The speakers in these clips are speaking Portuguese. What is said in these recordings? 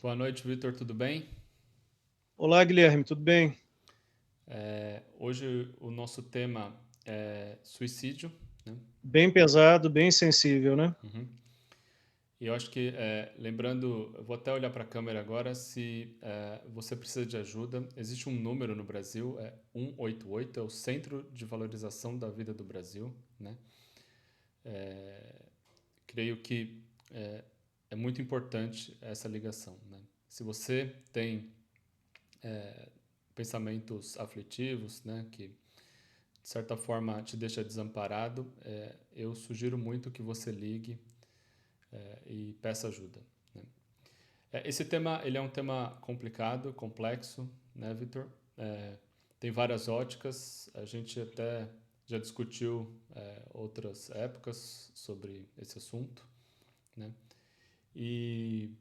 Boa noite, Vitor, tudo bem? Olá, Guilherme, tudo bem? Hoje o nosso tema é suicídio, né? Bem pesado, bem sensível, né? Uhum. E eu acho que, lembrando, eu vou até olhar para a câmera agora, se você precisa de ajuda, existe um número no Brasil, é 188, é o Centro de Valorização da Vida do Brasil, né? Creio que é, é muito importante essa ligação, né? Se você tem pensamentos aflitivos, né, que de certa forma te deixa desamparado, eu sugiro muito que você ligue e peça ajuda, né? Esse tema ele é um tema complicado, complexo, né, Vitor? Tem várias óticas, a gente até já discutiu outras épocas sobre esse assunto, né? E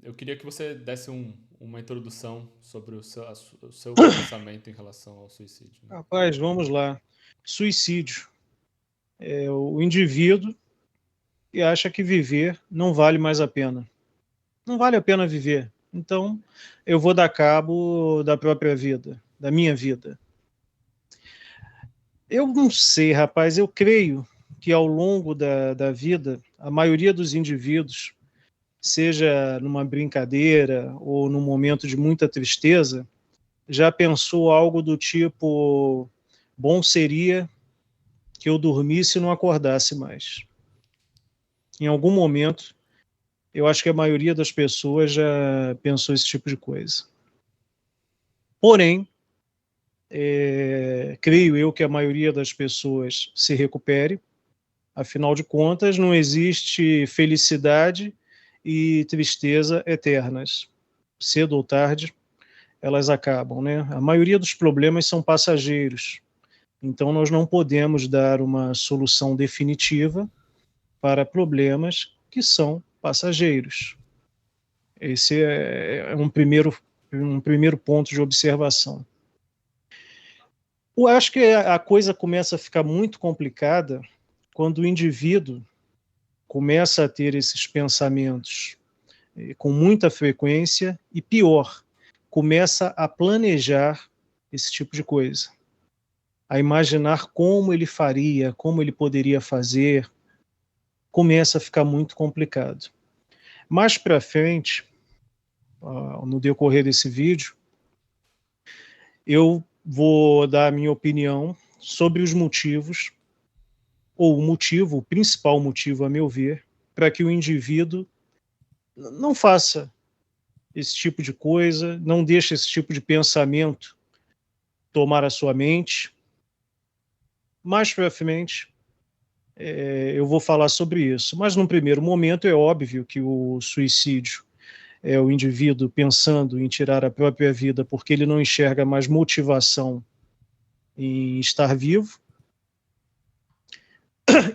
eu queria que você desse uma introdução sobre o seu pensamento em relação ao suicídio, né? Rapaz, vamos lá. Suicídio. É o indivíduo que acha que viver não vale mais a pena. Não vale a pena viver. Então, eu vou dar cabo da própria vida, da minha vida. Eu não sei, rapaz, eu creio que ao longo da vida, a maioria dos indivíduos, seja numa brincadeira ou num momento de muita tristeza, já pensou algo do tipo: bom seria que eu dormisse e não acordasse mais. Em algum momento, eu acho que a maioria das pessoas já pensou esse tipo de coisa. Porém, creio eu que a maioria das pessoas se recupere. Afinal de contas, não existe felicidade e tristeza eternas. Cedo ou tarde, elas acabam, né? A maioria dos problemas são passageiros. Então, nós não podemos dar uma solução definitiva para problemas que são passageiros. Esse é um primeiro ponto de observação. Eu acho que a coisa começa a ficar muito complicada quando o indivíduo começa a ter esses pensamentos com muita frequência e, pior, começa a planejar esse tipo de coisa, a imaginar como ele faria, como ele poderia fazer. Começa a ficar muito complicado. Mais para frente, no decorrer desse vídeo, eu vou dar a minha opinião sobre os motivos, ou o principal motivo, a meu ver, para que o indivíduo não faça esse tipo de coisa, não deixe esse tipo de pensamento tomar a sua mente. Mais para frente, eu vou falar sobre isso. Mas, num primeiro momento, é óbvio que o suicídio é o indivíduo pensando em tirar a própria vida porque ele não enxerga mais motivação em estar vivo.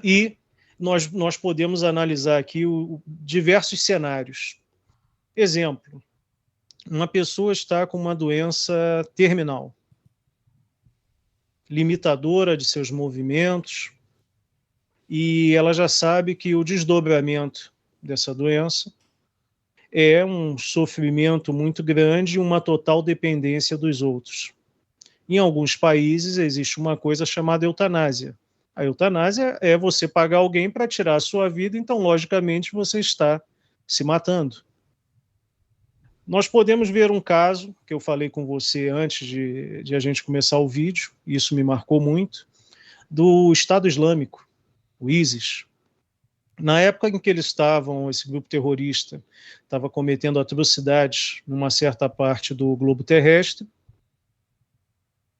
E nós podemos analisar aqui diversos cenários. Exemplo, uma pessoa está com uma doença terminal, limitadora de seus movimentos, e ela já sabe que o desdobramento dessa doença é um sofrimento muito grande e uma total dependência dos outros. Em alguns países existe uma coisa chamada eutanásia. A eutanásia é você pagar alguém para tirar a sua vida, então, logicamente, você está se matando. Nós podemos ver um caso que eu falei com você antes de a gente começar o vídeo, e isso me marcou muito, do Estado Islâmico, o ISIS. Na época em que eles estavam, esse grupo terrorista estava cometendo atrocidades numa certa parte do globo terrestre,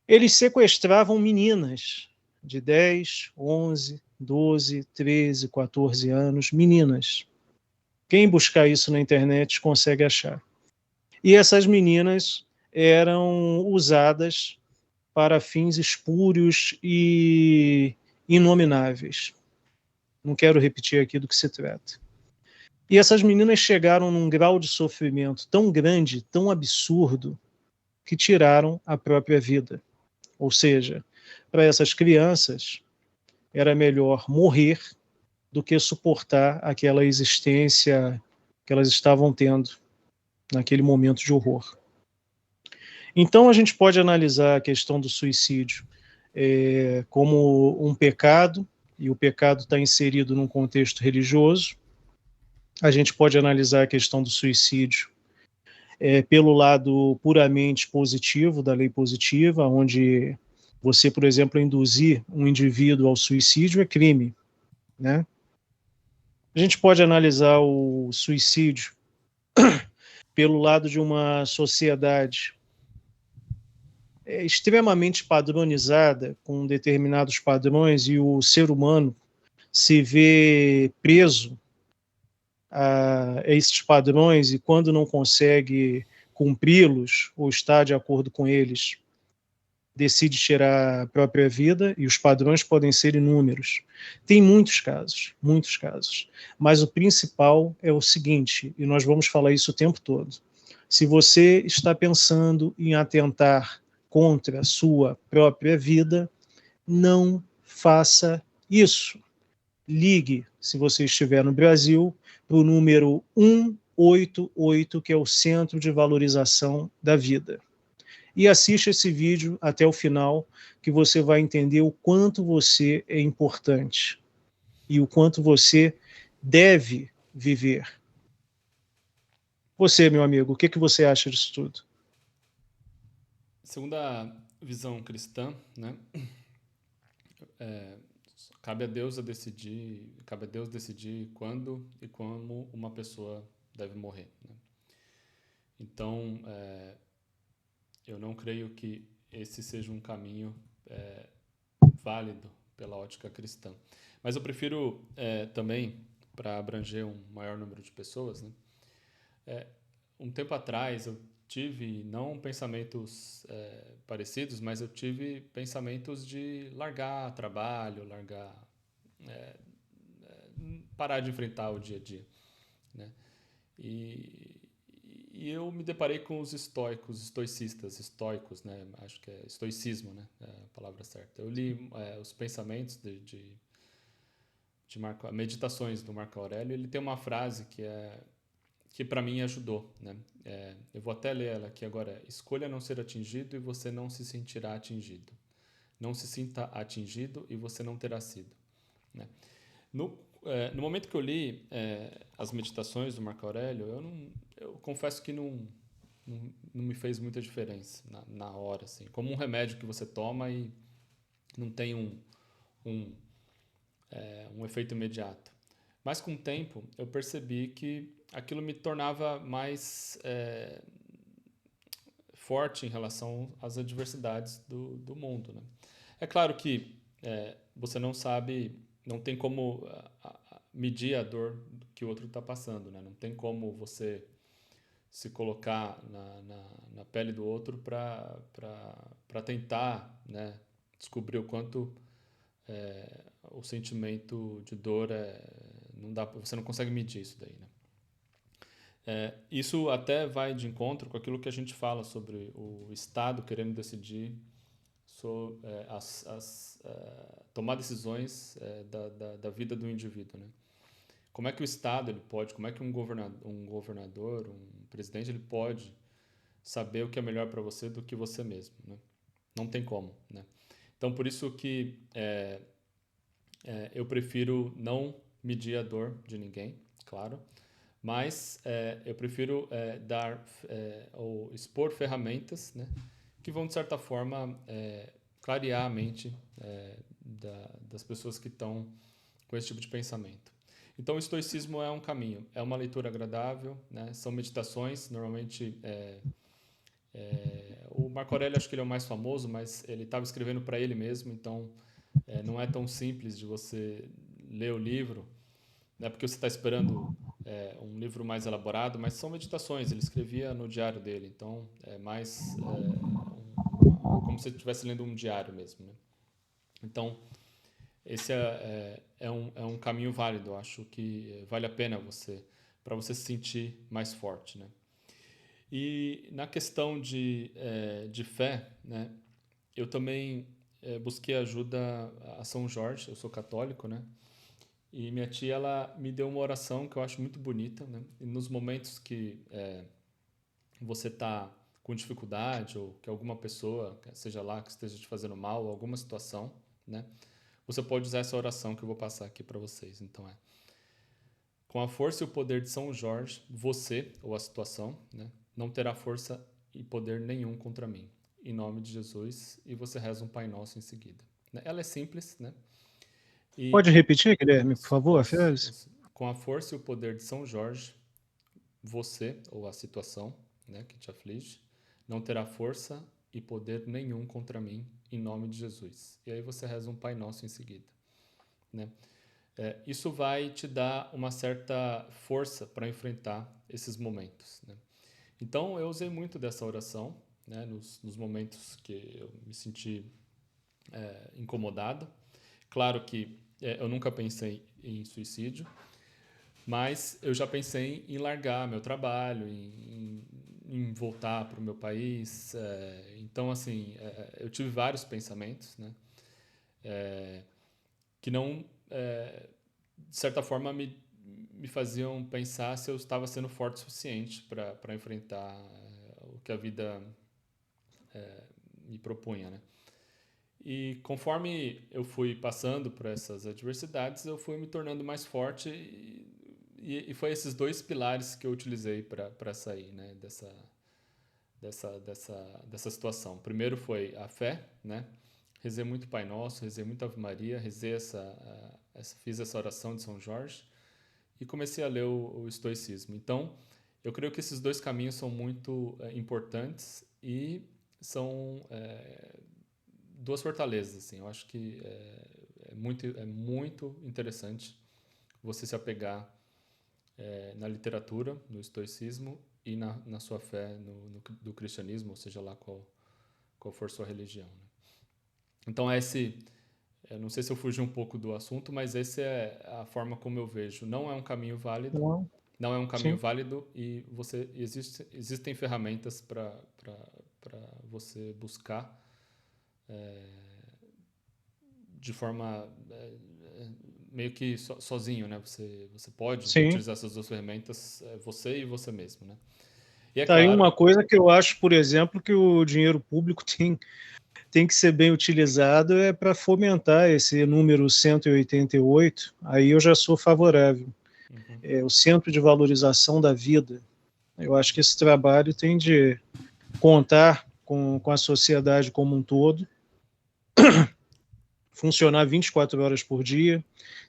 eles sequestravam meninas de 10, 11, 12, 13, 14 anos, meninas. Quem buscar isso na internet consegue achar. E essas meninas eram usadas para fins espúrios e inomináveis. Não quero repetir aqui do que se trata. E essas meninas chegaram num grau de sofrimento tão grande, tão absurdo, que tiraram a própria vida. Ou seja, para essas crianças, era melhor morrer do que suportar aquela existência que elas estavam tendo naquele momento de horror. Então, a gente pode analisar a questão do suicídio como um pecado, e o pecado está inserido num contexto religioso. A gente pode analisar a questão do suicídio pelo lado puramente positivo, da lei positiva, onde você, por exemplo, induzir um indivíduo ao suicídio é crime, né? A gente pode analisar o suicídio pelo lado de uma sociedade extremamente padronizada, com determinados padrões, e o ser humano se vê preso a esses padrões, e quando não consegue cumpri-los ou está de acordo com eles, decide tirar a própria vida, e os padrões podem ser inúmeros. Tem muitos casos. Mas o principal é o seguinte, e nós vamos falar isso o tempo todo. Se você está pensando em atentar contra a sua própria vida, não faça isso. Ligue, se você estiver no Brasil, para o número 188, que é o Centro de Valorização da Vida. E assista esse vídeo até o final, que você vai entender o quanto você é importante e o quanto você deve viver. Você, meu amigo, o que você acha disso tudo? Segundo a visão cristã, né, cabe a Deus decidir quando e como uma pessoa deve morrer, né? Então, eu não creio que esse seja um caminho válido pela ótica cristã. Mas eu prefiro também, para abranger um maior número de pessoas, né, um tempo atrás eu tive não pensamentos parecidos, mas eu tive pensamentos de largar trabalho, parar de enfrentar o dia a dia, né? E eu me deparei com os estoicos, né? Acho que é estoicismo, né? É a palavra certa. Eu li os pensamentos de meditações do Marco Aurélio. Ele tem uma frase que para mim ajudou, né? Eu vou até ler ela aqui agora. Escolha não ser atingido e você não se sentirá atingido. Não se sinta atingido e você não terá sido, né? No momento que eu li as meditações do Marco Aurélio, eu confesso que não me fez muita diferença na hora, assim. Como um remédio que você toma e não tem um efeito imediato. Mas com o tempo eu percebi que aquilo me tornava mais forte em relação às adversidades do mundo, né? É claro que você não sabe, não tem como medir a dor que o outro está passando, né? Não tem como você se colocar na pele do outro para tentar, né, descobrir o quanto o sentimento de dor não dá, você não consegue medir isso daí, né? Isso até vai de encontro com aquilo que a gente fala sobre o Estado querendo decidir tomar decisões da vida do indivíduo, né? Como é que o Estado ele pode, como é que um governador, um presidente, ele pode saber o que é melhor para você do que você mesmo, né? Não tem como, né? Então, por isso que eu prefiro não medir a dor de ninguém, claro, mas eu prefiro ou expor ferramentas, né, que vão, de certa forma, clarear a mente das pessoas que estão com esse tipo de pensamento. Então, o estoicismo é um caminho, é uma leitura agradável, né? São meditações, normalmente o Marco Aurélio acho que ele é o mais famoso, mas ele estava escrevendo para ele mesmo, então não é tão simples de você ler o livro, né? Porque você está esperando um livro mais elaborado, mas são meditações, ele escrevia no diário dele, então é mais como se estivesse lendo um diário mesmo, né? Então, esse é um caminho válido, eu acho que vale a pena para você se sentir mais forte, né? E na questão de fé, né, eu também busquei ajuda a São Jorge, eu sou católico, né? E minha tia, ela me deu uma oração que eu acho muito bonita, né? E nos momentos que você está com dificuldade ou que alguma pessoa, seja lá que esteja te fazendo mal, alguma situação, né? Você pode usar essa oração que eu vou passar aqui para vocês. Então com a força e o poder de São Jorge, você, ou a situação, né, não terá força e poder nenhum contra mim. Em nome de Jesus, e você reza um Pai Nosso em seguida. Ela é simples, né? Pode repetir, Guilherme, por Isso, favor, a frase? com a força e o poder de São Jorge, você, ou a situação, né, que te aflige, não terá força e poder nenhum contra mim, em nome de Jesus. E aí você reza um Pai Nosso em seguida, né? Isso vai te dar uma certa força para enfrentar esses momentos, né? Então, eu usei muito dessa oração, né, nos momentos que eu me senti incomodado. Claro que eu nunca pensei em suicídio, mas eu já pensei em largar meu trabalho, em voltar para o meu país. Então, assim, eu tive vários pensamentos, né, que não, de certa forma, me faziam pensar se eu estava sendo forte o suficiente para enfrentar o que a vida me propunha, né? E conforme eu fui passando por essas adversidades, eu fui me tornando mais forte e foi esses dois pilares que eu utilizei para sair, né, dessa situação. Primeiro foi a fé, né? Rezei muito Pai Nosso, rezei muito Ave Maria, fiz essa oração de São Jorge e comecei a ler o estoicismo. Então, eu creio que esses dois caminhos são muito importantes e são duas fortalezas, assim. Eu acho que é muito interessante você se apegar na literatura, no estoicismo e na sua fé do cristianismo, ou seja lá qual for sua religião, né? Então eu não sei se eu fugi um pouco do assunto, mas essa é a forma como eu vejo. Não é um caminho válido, Não, não é um caminho sim. válido e existem ferramentas para você buscar de forma meio que sozinho, né? Você pode Sim. utilizar essas duas ferramentas, você e você mesmo, né? E é Tá aí claro, uma coisa que eu acho, por exemplo, que o dinheiro público tem que ser bem utilizado para fomentar esse número 188. Aí eu já sou favorável. O Centro de Valorização da Vida. Eu acho que esse trabalho tem de contar com a sociedade como um todo, funcionar 24 horas por dia,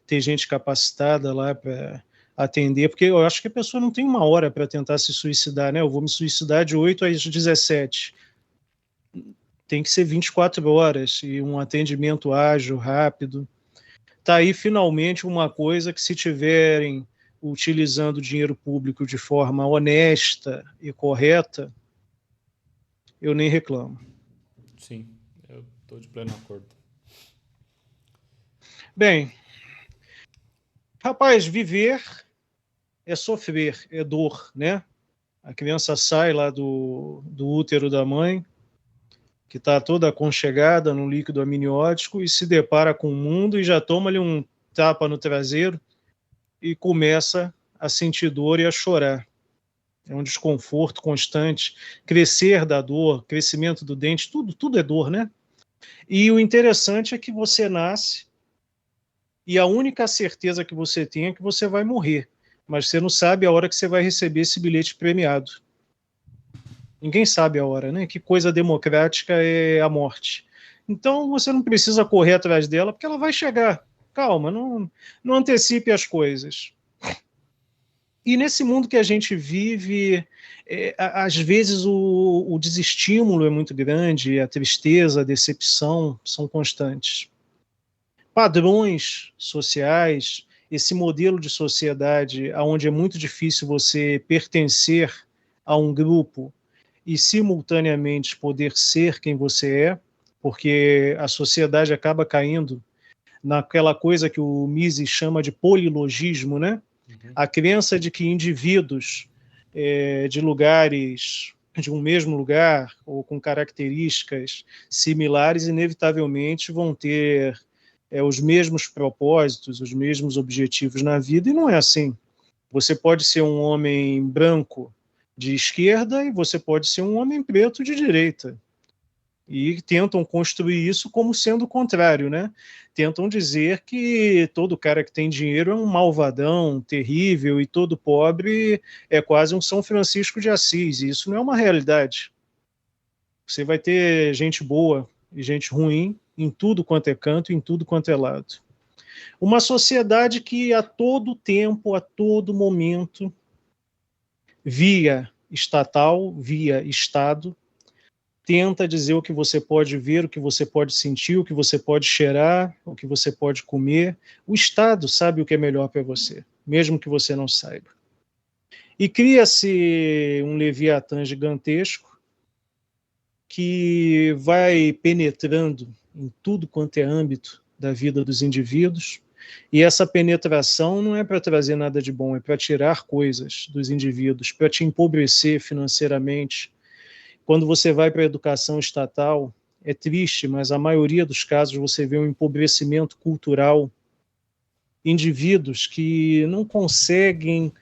ter gente capacitada lá para atender, porque eu acho que a pessoa não tem uma hora para tentar se suicidar, né? Eu vou me suicidar de 8 às 17. Tem que ser 24 horas e um atendimento ágil, rápido. Tá aí finalmente uma coisa que, se tiverem utilizando o dinheiro público de forma honesta e correta, eu nem reclamo. sim, eu estou de pleno acordo. Bem, rapaz, viver é sofrer, é dor, né? A criança sai lá do útero da mãe, que está toda aconchegada no líquido amniótico, e se depara com o mundo e já toma-lhe um tapa no traseiro e começa a sentir dor e a chorar. É um desconforto constante, crescer da dor, crescimento do dente, tudo é dor, né? E o interessante é que você nasce e a única certeza que você tem é que você vai morrer, mas você não sabe a hora que você vai receber esse bilhete premiado. Ninguém sabe a hora, né? Que coisa democrática é a morte. Então você não precisa correr atrás dela, porque ela vai chegar. Calma, não antecipe as coisas. E nesse mundo que a gente vive, às vezes o desestímulo é muito grande, a tristeza, a decepção são constantes. Padrões sociais, esse modelo de sociedade onde é muito difícil você pertencer a um grupo e simultaneamente poder ser quem você é, porque a sociedade acaba caindo naquela coisa que o Mises chama de polilogismo, né? A crença de que indivíduos de lugares, de um mesmo lugar ou com características similares, inevitavelmente vão ter os mesmos propósitos, os mesmos objetivos na vida, e não é assim. Você pode ser um homem branco de esquerda e você pode ser um homem preto de direita. E tentam construir isso como sendo o contrário, né? Tentam dizer que todo cara que tem dinheiro é um malvadão, terrível, e todo pobre é quase um São Francisco de Assis. E isso não é uma realidade. Você vai ter gente boa e gente ruim em tudo quanto é canto, em tudo quanto é lado. Uma sociedade que a todo tempo, a todo momento, via estatal, via Estado, tenta dizer o que você pode ver, o que você pode sentir, o que você pode cheirar, o que você pode comer. O Estado sabe o que é melhor para você, mesmo que você não saiba. E cria-se um Leviatã gigantesco que vai penetrando em tudo quanto é âmbito da vida dos indivíduos, e essa penetração não é para trazer nada de bom, é para tirar coisas dos indivíduos, para te empobrecer financeiramente. Quando você vai para a educação estatal, é triste, mas a maioria dos casos você vê um empobrecimento cultural, indivíduos que não conseguem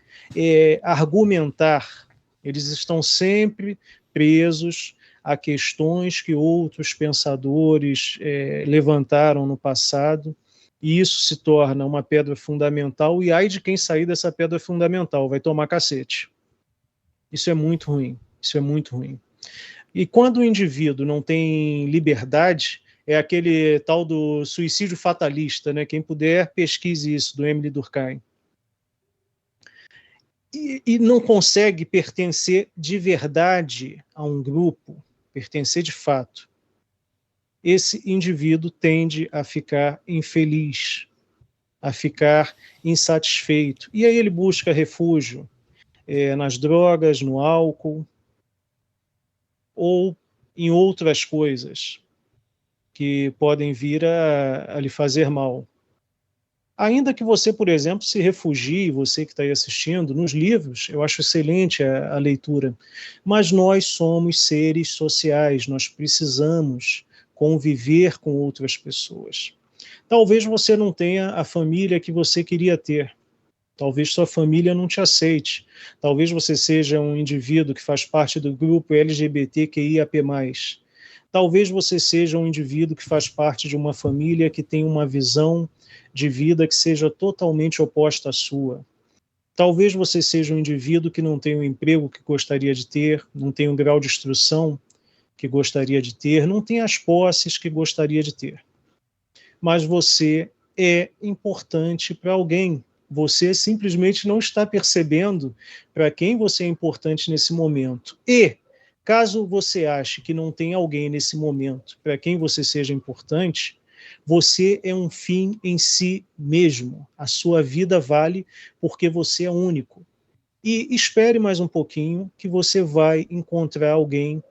argumentar, eles estão sempre presos a questões que outros pensadores levantaram no passado, e isso se torna uma pedra fundamental, e ai de quem sair dessa pedra fundamental, vai tomar cacete. Isso é muito ruim, isso é muito ruim. E quando o indivíduo não tem liberdade, é aquele tal do suicídio fatalista, né? Quem puder, pesquise isso, do Emile Durkheim. E não consegue pertencer de verdade a um grupo, pertencer de fato. Esse indivíduo tende a ficar infeliz, a ficar insatisfeito. E aí ele busca refúgio nas drogas, no álcool, ou em outras coisas que podem vir a lhe fazer mal. Ainda que você, por exemplo, se refugie, você que está aí assistindo, nos livros, eu acho excelente a leitura, mas nós somos seres sociais, nós precisamos conviver com outras pessoas. Talvez você não tenha a família que você queria ter, talvez sua família não te aceite, talvez você seja um indivíduo que faz parte do grupo LGBTQIAP+, talvez você seja um indivíduo que faz parte de uma família que tem uma visão de vida que seja totalmente oposta à sua. Talvez você seja um indivíduo que não tem o emprego que gostaria de ter, não tem o grau de instrução que gostaria de ter, não tem as posses que gostaria de ter. Mas você é importante para alguém. Você simplesmente não está percebendo para quem você é importante nesse momento. E, caso você ache que não tem alguém nesse momento para quem você seja importante, você é um fim em si mesmo. A sua vida vale porque você é único. E espere mais um pouquinho que você vai encontrar alguém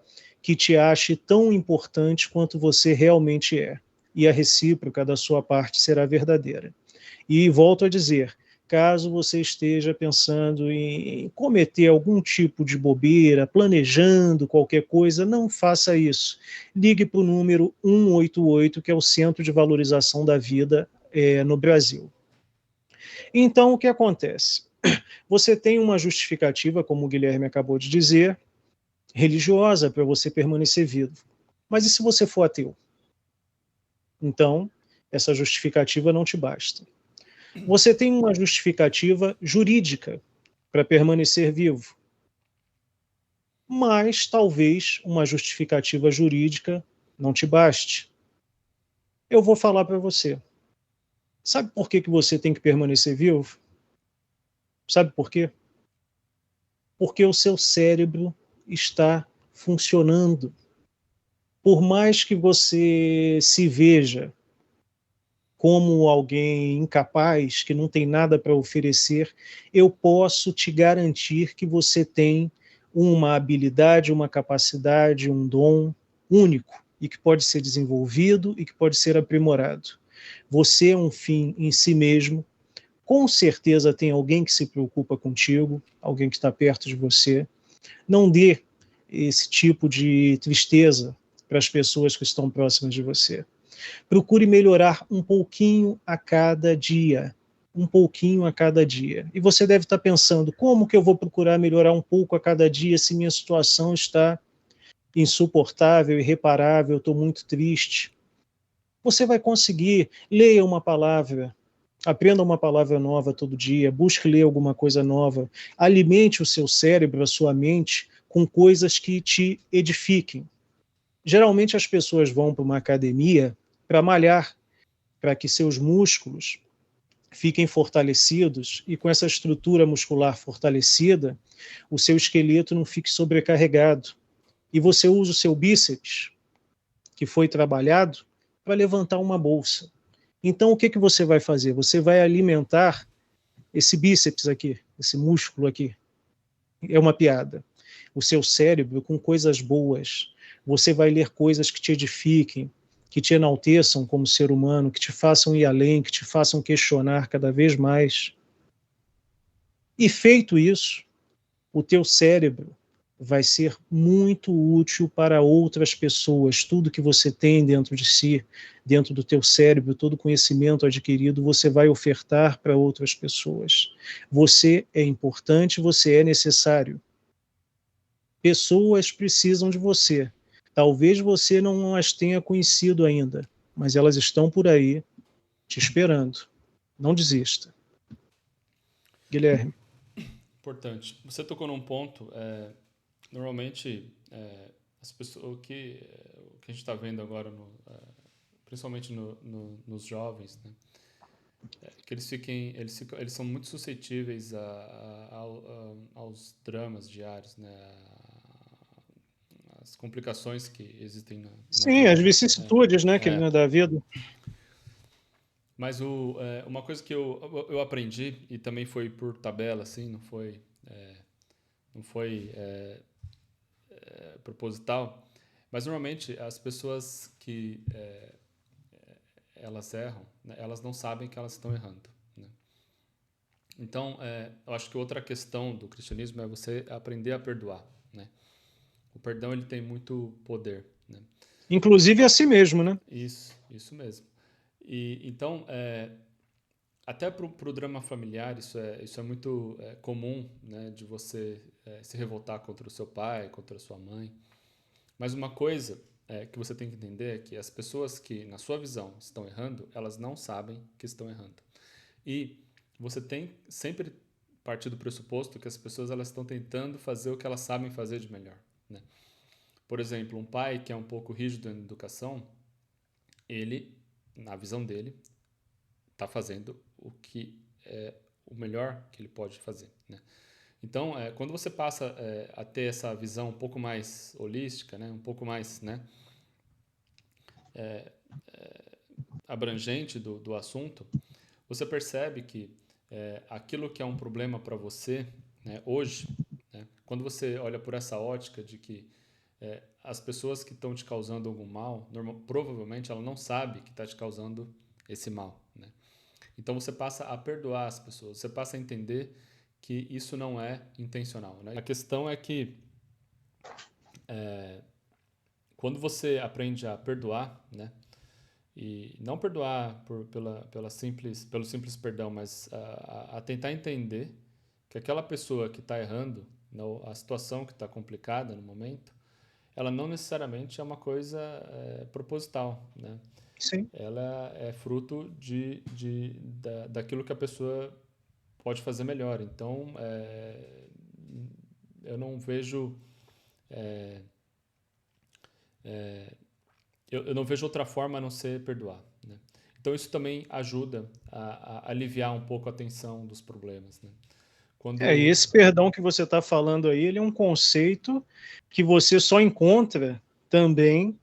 que te ache tão importante quanto você realmente é. E a recíproca da sua parte será verdadeira. E volto a dizer, caso você esteja pensando em cometer algum tipo de bobeira, planejando qualquer coisa, não faça isso. Ligue para o número 188, que é o Centro de Valorização da Vida no Brasil. Então, o que acontece? Você tem uma justificativa, como o Guilherme acabou de dizer, religiosa para você permanecer vivo. Mas e se você for ateu? Então, essa justificativa não te basta. Você tem uma justificativa jurídica para permanecer vivo, mas talvez uma justificativa jurídica não te baste. Eu vou falar para você. Sabe por que você tem que permanecer vivo? Sabe por quê? Porque o seu cérebro está funcionando. Por mais que você se veja como alguém incapaz, que não tem nada para oferecer, eu posso te garantir que você tem uma habilidade, uma capacidade, um dom único e que pode ser desenvolvido e que pode ser aprimorado. Você é um fim em si mesmo, com certeza tem alguém que se preocupa contigo, alguém que está perto de você. Não dê esse tipo de tristeza para as pessoas que estão próximas de você. Procure melhorar um pouquinho a cada dia. Um pouquinho a cada dia. E você deve estar pensando, como que eu vou procurar melhorar um pouco a cada dia se minha situação está insuportável, irreparável, eu estou muito triste? Você vai conseguir. Leia uma palavra, aprenda uma palavra nova todo dia, busque ler alguma coisa nova, alimente o seu cérebro, a sua mente, com coisas que te edifiquem. Geralmente as pessoas vão para uma academia para malhar, para que seus músculos fiquem fortalecidos, e com essa estrutura muscular fortalecida, o seu esqueleto não fique sobrecarregado. E você usa o seu bíceps, que foi trabalhado, para levantar uma bolsa. Então, o que você vai fazer? Você vai alimentar esse bíceps aqui, esse músculo aqui. É uma piada. O seu cérebro com coisas boas. Você vai ler coisas que te edifiquem, que te enalteçam como ser humano, que te façam ir além, que te façam questionar cada vez mais. E feito isso, o teu cérebro vai ser muito útil para outras pessoas. Tudo que você tem dentro de si, dentro do teu cérebro, todo conhecimento adquirido, você vai ofertar para outras pessoas. Você é importante, você é necessário. Pessoas precisam de você. Talvez você não as tenha conhecido ainda, mas elas estão por aí te esperando. Não desista. Guilherme. Importante. Você tocou num ponto, normalmente as pessoas, o que a gente está vendo agora, principalmente nos jovens, né, que eles são muito suscetíveis aos dramas diários, né, as complicações que existem na Sim, vida. as vicissitudes, né, da vida. Mas uma coisa que eu aprendi, e também foi por tabela, assim, não foi proposital, mas normalmente as pessoas que elas erram, né, elas não sabem que elas estão errando, né? Então, eu acho que outra questão do cristianismo é você aprender a perdoar, né? O perdão, ele tem muito poder, né? Inclusive a si mesmo, né? Isso mesmo. E então, até para o drama familiar, isso é muito comum, né, de você se revoltar contra o seu pai, contra a sua mãe. Mas uma coisa que você tem que entender é que as pessoas que, na sua visão, estão errando, elas não sabem que estão errando. E você tem sempre partir do pressuposto que as pessoas elas estão tentando fazer o que elas sabem fazer de melhor, né? Por exemplo, um pai que é um pouco rígido na educação, ele, na visão dele, está fazendo o que é o melhor que ele pode fazer, né? Então, quando você passa a ter essa visão um pouco mais holística, né, um pouco mais, né, abrangente do assunto, você percebe que aquilo que é um problema para você, né, hoje, né, quando você olha por essa ótica de que as pessoas que estão te causando algum mal, provavelmente ela não sabe que está te causando esse mal, né? Então você passa a perdoar as pessoas, você passa a entender que isso não é intencional, né? A questão é que quando você aprende a perdoar, né, e não perdoar pelo simples perdão, mas a tentar entender que aquela pessoa que está errando, a situação que está complicada no momento, ela não necessariamente é uma coisa proposital, né? Sim. Ela é fruto daquilo que a pessoa pode fazer melhor. Então, eu não vejo eu não vejo outra forma a não ser perdoar, né? Então, isso também ajuda a aliviar um pouco a tensão dos problemas, né? E esse perdão que você está falando aí, ele é um conceito que você só encontra também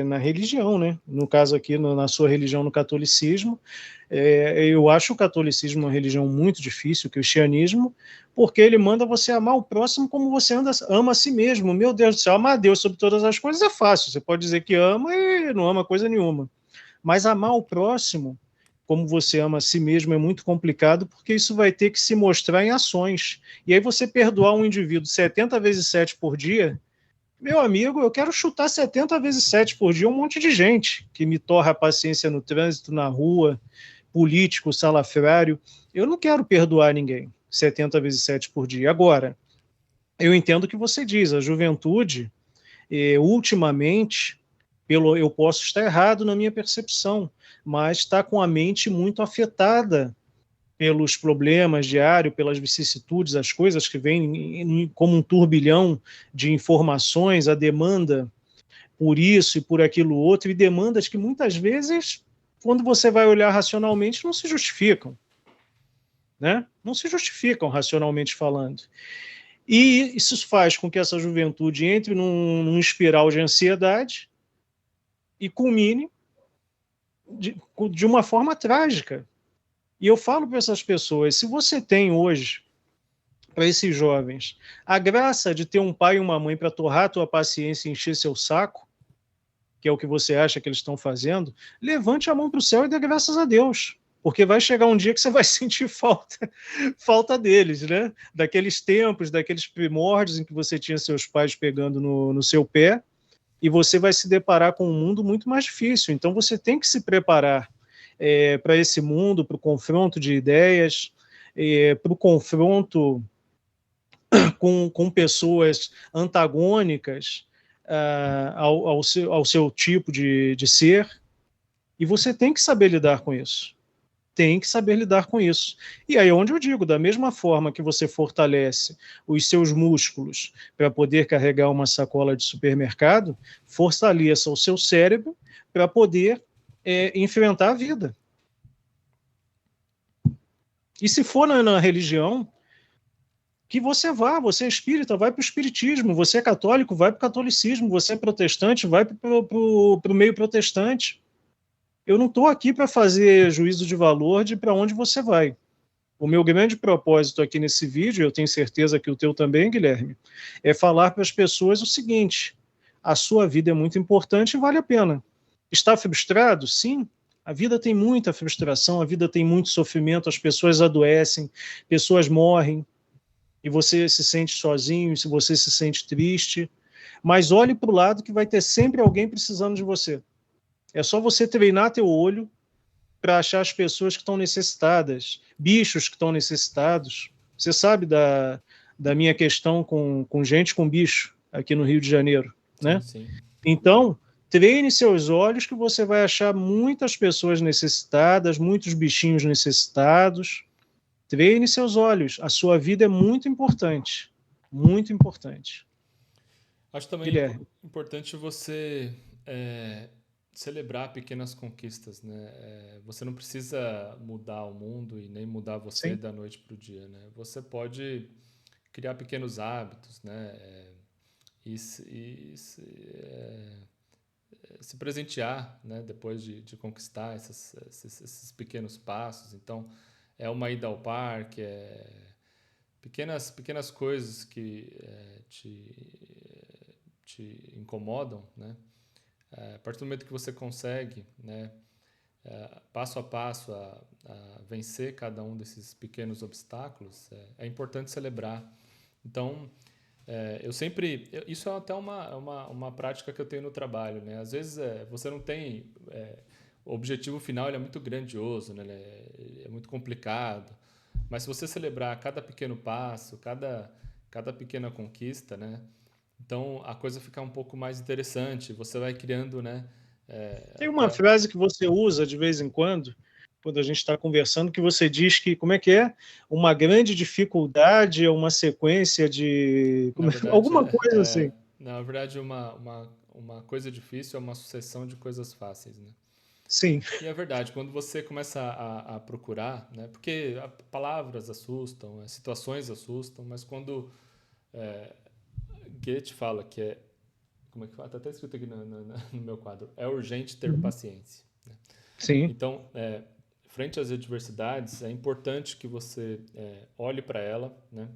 na religião, né? No caso aqui, na sua religião, no catolicismo. Eu acho o catolicismo uma religião muito difícil, o cristianismo, porque ele manda você amar o próximo como você ama a si mesmo. Meu Deus do céu, amar a Deus sobre todas as coisas é fácil. Você pode dizer que ama e não ama coisa nenhuma. Mas amar o próximo como você ama a si mesmo é muito complicado, porque isso vai ter que se mostrar em ações. E aí você perdoar um indivíduo 70 vezes 7 por dia Meu amigo, eu quero chutar 70 vezes 7 por dia um monte de gente que me torra a paciência no trânsito, na rua, político, salafrário. Eu não quero perdoar ninguém 70 vezes 7 por dia. Agora, eu entendo o que você diz, a juventude, ultimamente, eu posso estar errado na minha percepção, mas está com a mente muito afetada pelos problemas diários, pelas vicissitudes, as coisas que vêm como um turbilhão de informações, a demanda por isso e por aquilo outro, e demandas que muitas vezes, quando você vai olhar racionalmente, não se justificam, né? Não se justificam racionalmente falando. E isso faz com que essa juventude entre num espiral de ansiedade e culmine de uma forma trágica. E eu falo para essas pessoas, se você tem hoje, para esses jovens, a graça de ter um pai e uma mãe para torrar a tua paciência e encher seu saco, que é o que você acha que eles estão fazendo, levante a mão para o céu e dê graças a Deus. Porque vai chegar um dia que você vai sentir falta deles, né? Daqueles tempos, daqueles primórdios em que você tinha seus pais pegando no seu pé, e você vai se deparar com um mundo muito mais difícil. Então você tem que se preparar para esse mundo, para o confronto de ideias, para o confronto com pessoas antagônicas ao seu tipo de ser, e você tem que saber lidar com isso. Tem que saber lidar com isso. E aí é onde eu digo, da mesma forma que você fortalece os seus músculos para poder carregar uma sacola de supermercado, fortaleça o seu cérebro para poder enfrentar a vida. E se for na religião, que você é espírita, vai para o espiritismo, você é católico, vai para o catolicismo, você é protestante, vai para o meio protestante. Eu não estou aqui para fazer juízo de valor de para onde você vai. O meu grande propósito aqui nesse vídeo, eu tenho certeza que o teu também, Guilherme, é falar para as pessoas o seguinte: a sua vida é muito importante e vale a pena. Está frustrado? Sim. A vida tem muita frustração, a vida tem muito sofrimento, as pessoas adoecem, pessoas morrem, e você se sente sozinho, se você se sente triste, mas olhe para o lado que vai ter sempre alguém precisando de você. É só você treinar teu olho para achar as pessoas que estão necessitadas, bichos que estão necessitados. Você sabe da minha questão com gente com bicho aqui no Rio de Janeiro, Sim, né? sim. Então, treine seus olhos que você vai achar muitas pessoas necessitadas, muitos bichinhos necessitados. Treine seus olhos. A sua vida é muito importante. Muito importante. Acho também Guilherme. importante você celebrar pequenas conquistas, né? Você não precisa mudar o mundo e nem mudar você Sim. da noite para o dia, né? Você pode criar pequenos hábitos, né? Se presentear, né? Depois de conquistar esses pequenos passos. Então, é uma ida ao parque, pequenas coisas que te incomodam, né? A partir do momento que você consegue, né, passo a passo a vencer cada um desses pequenos obstáculos, é importante celebrar. Então, isso é até uma prática que eu tenho no trabalho, né? Às vezes você não tem o objetivo final, ele é muito grandioso, né? Ele é muito complicado, mas se você celebrar cada pequeno passo, cada pequena conquista, né? Então a coisa fica um pouco mais interessante. Você vai criando, né? Tem uma Até frase que você usa de vez em quando a gente está conversando, que você diz que, como é que é? Uma grande dificuldade é uma sequência de. na verdade, Alguma coisa assim. na verdade uma coisa difícil é uma sucessão de coisas fáceis, né? Sim. E é verdade, quando você começa a procurar, né? Porque palavras assustam, situações assustam, mas quando Goethe fala que como é que fala? Está até escrito aqui no meu quadro. É urgente ter Uhum. paciência, né? Sim. Então, frente às adversidades, é importante que você olhe para ela, né?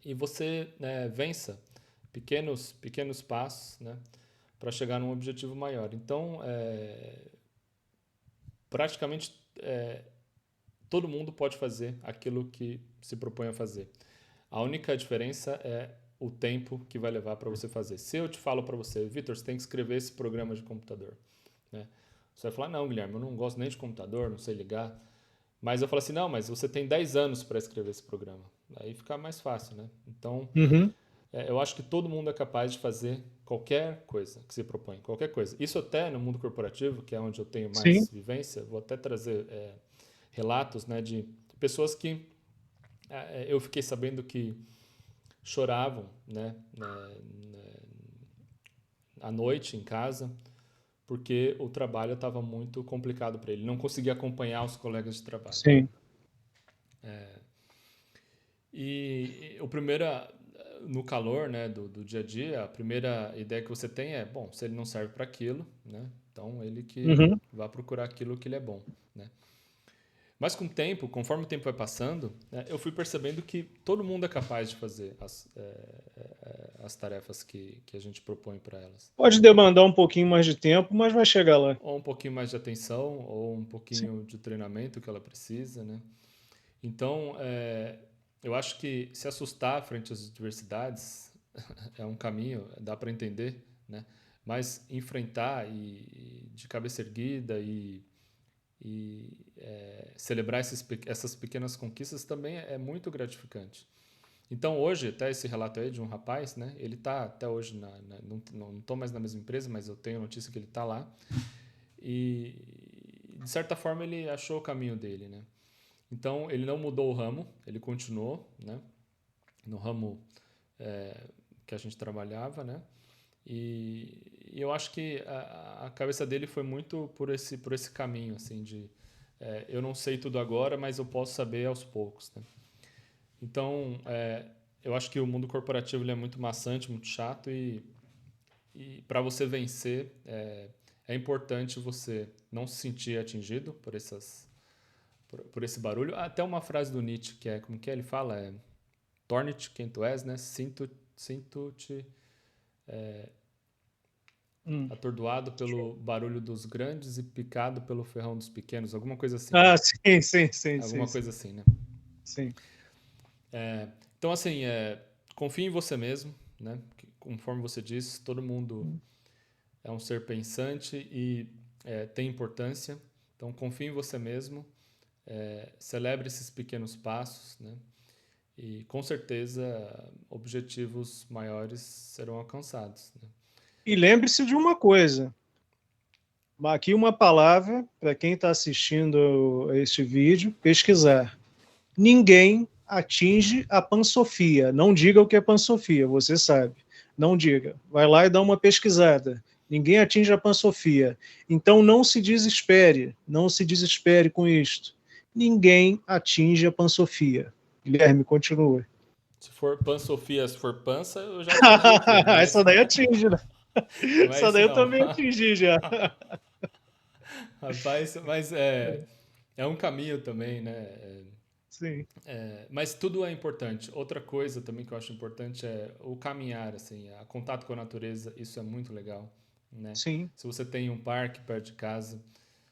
E você vença pequenos passos, né? Para chegar num objetivo maior. Então, praticamente todo mundo pode fazer aquilo que se propõe a fazer. A única diferença é o tempo que vai levar para você fazer. Se eu te falo para você, Vitor, você tem que escrever esse programa de computador, né? Você vai falar, não, Guilherme, eu não gosto nem de computador, não sei ligar. Mas eu falo assim, não, mas você tem 10 anos para escrever esse programa. Aí fica mais fácil, né? Então, Uhum. eu acho que todo mundo é capaz de fazer qualquer coisa que se propõe, qualquer coisa. Isso até no mundo corporativo, que é onde eu tenho Sim. mais vivência, vou até trazer relatos, né, de pessoas que eu fiquei sabendo que choravam, né, à noite em casa, porque o trabalho estava muito complicado para ele. Não conseguia acompanhar os colegas de trabalho. Sim. E o primeiro, no calor, né, do dia a dia, a primeira ideia que você tem é, bom, se ele não serve para aquilo, né, então ele que Uhum. vai procurar aquilo que ele é bom, né. Mas com o tempo, conforme o tempo vai passando, né, eu fui percebendo que todo mundo é capaz de fazer as tarefas que a gente propõe para elas. Pode demandar um pouquinho mais de tempo, mas vai chegar lá. Ou um pouquinho mais de atenção, ou um Sim. pouquinho de treinamento que ela precisa, né. Então, eu acho que se assustar frente às diversidades é um caminho, dá para entender, né? Mas enfrentar e de cabeça erguida e celebrar essas pequenas conquistas também é muito gratificante. Então hoje, até esse relato aí de um rapaz, né? Ele está até hoje, não estou mais na mesma empresa, mas eu tenho notícia que ele está lá. E de certa forma ele achou o caminho dele, né? Então ele não mudou o ramo, ele continuou, né? No ramo que a gente trabalhava, né? E eu acho que a cabeça dele foi muito por esse caminho, assim, de eu não sei tudo agora, mas eu posso saber aos poucos, né? Então, eu acho que o mundo corporativo ele é muito maçante, muito chato e para você vencer é importante você não se sentir atingido por esse barulho. Até uma frase do Nietzsche que é, como que ele fala? Torne-te quem tu és, né? Sinto-te atordoado pelo barulho dos grandes e picado pelo ferrão dos pequenos, alguma coisa assim, né? Ah, sim, sim, sim, sim, Alguma sim. coisa assim, né? Sim. Então, assim, confie em você mesmo, né? Conforme você disse, todo mundo é um ser pensante e tem importância. Então, confie em você mesmo, celebre esses pequenos passos, né? E, com certeza, objetivos maiores serão alcançados, né? E lembre-se de uma coisa. Aqui uma palavra para quem está assistindo a este vídeo, pesquisar. Ninguém atinge a pansofia. Não diga o que é pansofia, você sabe. Não diga. Vai lá e dá uma pesquisada. Ninguém atinge a pansofia. Então não se desespere. Não se desespere com isto. Ninguém atinge a pansofia. Guilherme, continua. Se for pansofia, se for pança, eu já atingi aqui, mas Essa daí atinge, né? não é Essa isso daí eu não. também atingi já. Rapaz, mas é um caminho também, né? Sim. Mas tudo é importante. Outra coisa também que eu acho importante é o caminhar, assim, o contato com a natureza, isso é muito legal, né? Sim. Se você tem um parque perto de casa,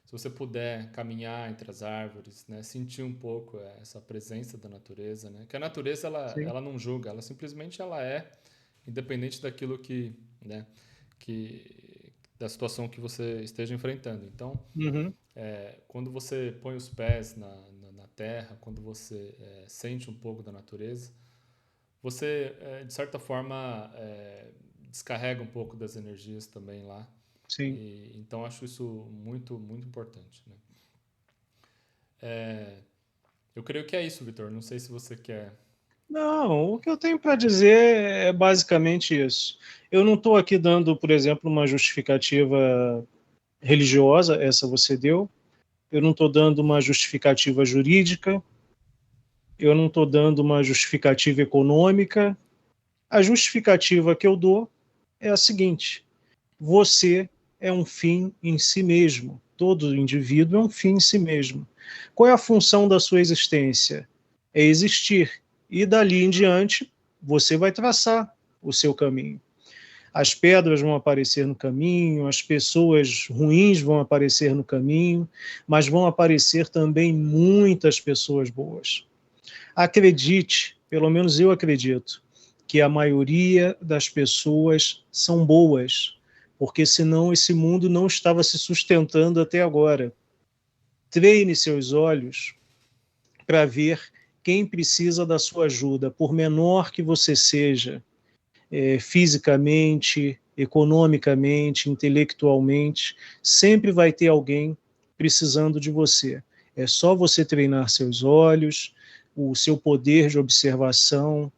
se você puder caminhar entre as árvores, né? Sentir um pouco essa presença da natureza, né? Que a natureza, Sim. ela não julga, ela simplesmente ela é, independente daquilo né? Da situação que você esteja enfrentando. Então, Uhum. quando você põe os pés na terra, quando você sente um pouco da natureza, você, de certa forma, descarrega um pouco das energias também lá. Sim. Então, acho isso muito, muito importante, né? Eu creio que é isso, Vitor. Não sei se você quer... Não, o que eu tenho para dizer é basicamente isso. Eu não estou aqui dando, por exemplo, uma justificativa religiosa, essa você deu. Eu não estou dando uma justificativa jurídica. Eu não estou dando uma justificativa econômica. A justificativa que eu dou é a seguinte: você é um fim em si mesmo. Todo indivíduo é um fim em si mesmo. Qual é a função da sua existência? É existir. E dali em diante, você vai traçar o seu caminho. As pedras vão aparecer no caminho, as pessoas ruins vão aparecer no caminho, mas vão aparecer também muitas pessoas boas. Acredite, pelo menos eu acredito, que a maioria das pessoas são boas, porque senão esse mundo não estava se sustentando até agora. Treine seus olhos para ver quem precisa da sua ajuda, por menor que você seja, fisicamente, economicamente, intelectualmente, sempre vai ter alguém precisando de você. É só você treinar seus olhos, o seu poder de observação.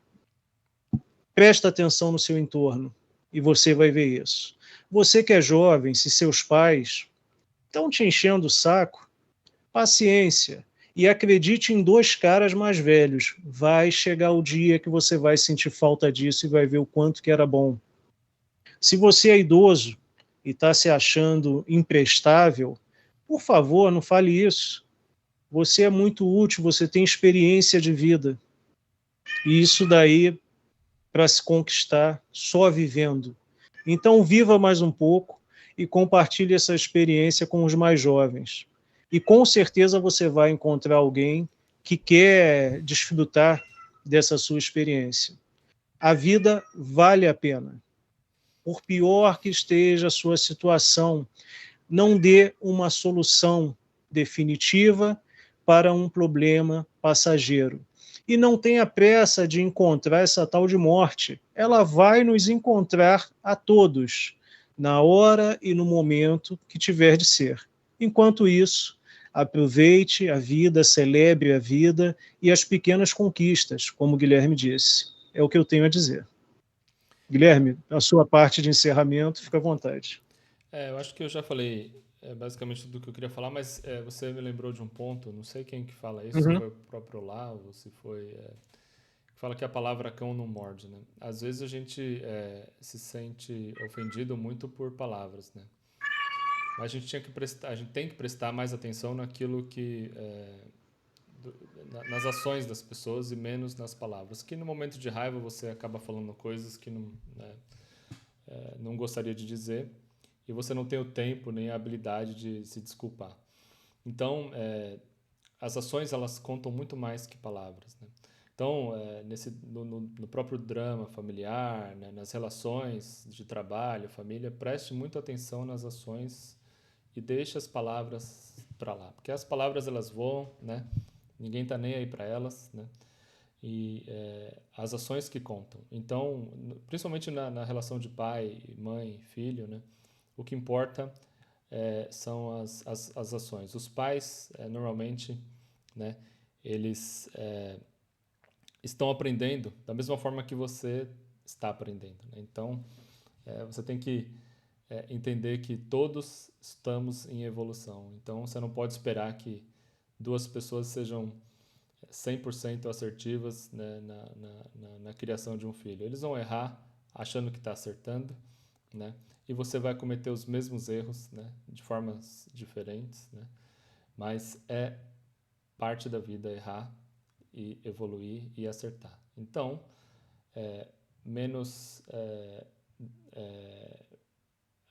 Presta atenção no seu entorno e você vai ver isso. Você que é jovem, se seus pais estão te enchendo o saco, paciência. E acredite em dois caras mais velhos. Vai chegar o dia que você vai sentir falta disso e vai ver o quanto que era bom. Se você é idoso e está se achando imprestável, por favor, não fale isso. Você é muito útil, você tem experiência de vida. E isso daí, para se conquistar, só vivendo. Então, viva mais um pouco e compartilhe essa experiência com os mais jovens. E com certeza você vai encontrar alguém que quer desfrutar dessa sua experiência. A vida vale a pena. Por pior que esteja a sua situação, não dê uma solução definitiva para um problema passageiro. E não tenha pressa de encontrar essa tal de morte. Ela vai nos encontrar a todos, na hora e no momento que tiver de ser. Enquanto isso, aproveite a vida, celebre a vida e as pequenas conquistas, como o Guilherme disse. É o que eu tenho a dizer. Guilherme, a sua parte de encerramento, fica à vontade. Eu acho que eu já falei basicamente tudo o que eu queria falar, mas você me lembrou de um ponto, não sei quem que fala isso, se foi o próprio Olavo, se foi... que fala que a palavra cão não morde, né? Às vezes a gente se sente ofendido muito por palavras, né? Mas a gente tem que prestar mais atenção naquilo que... nas ações das pessoas e menos nas palavras. Que no momento de raiva você acaba falando coisas que não, né, não gostaria de dizer e você não tem o tempo nem a habilidade de se desculpar. Então, as ações elas contam muito mais que palavras, né? Então, no próprio drama familiar, né, nas relações de trabalho, família, preste muita atenção nas ações e deixe as palavras para lá, porque as palavras elas voam, né? Ninguém está nem aí para elas, né? E as ações que contam. Então, principalmente na relação de pai, mãe, filho, né? O que importa são as ações. Os pais, normalmente, né? Eles estão aprendendo da mesma forma que você está aprendendo, né? Então, você tem que entender que todos estamos em evolução. Então, você não pode esperar que duas pessoas sejam 100% assertivas, né, na criação de um filho. Eles vão errar achando que está acertando, né? E você vai cometer os mesmos erros, né, de formas diferentes, né? Mas é parte da vida errar e evoluir e acertar. Então,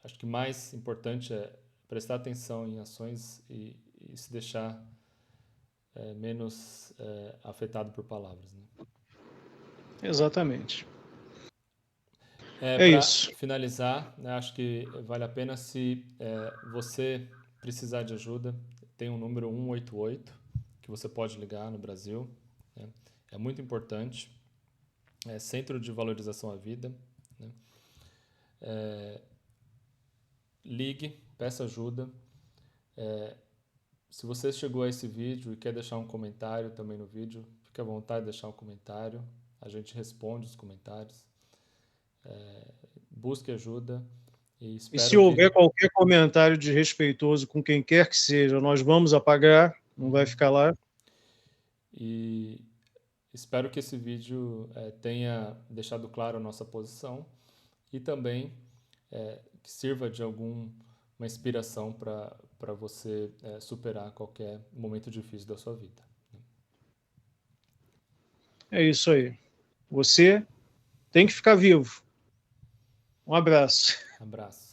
acho que mais importante é prestar atenção em ações e se deixar menos afetado por palavras, né? Exatamente. Para Isso. finalizar, né, acho que vale a pena se você precisar de ajuda, tem um número 188 que você pode ligar no Brasil, né? É muito importante. Centro de Valorização à Vida, né? Ligue, peça ajuda. Se você chegou a esse vídeo e quer deixar um comentário também no vídeo, fique à vontade de deixar um comentário. A gente responde os comentários. Busque ajuda e espero se houver qualquer comentário desrespeitoso com quem quer que seja, nós vamos apagar, não vai ficar lá. E espero que esse vídeo tenha deixado claro a nossa posição e também que sirva de alguma inspiração para você superar qualquer momento difícil da sua vida. É isso aí. Você tem que ficar vivo. Um abraço. Abraço.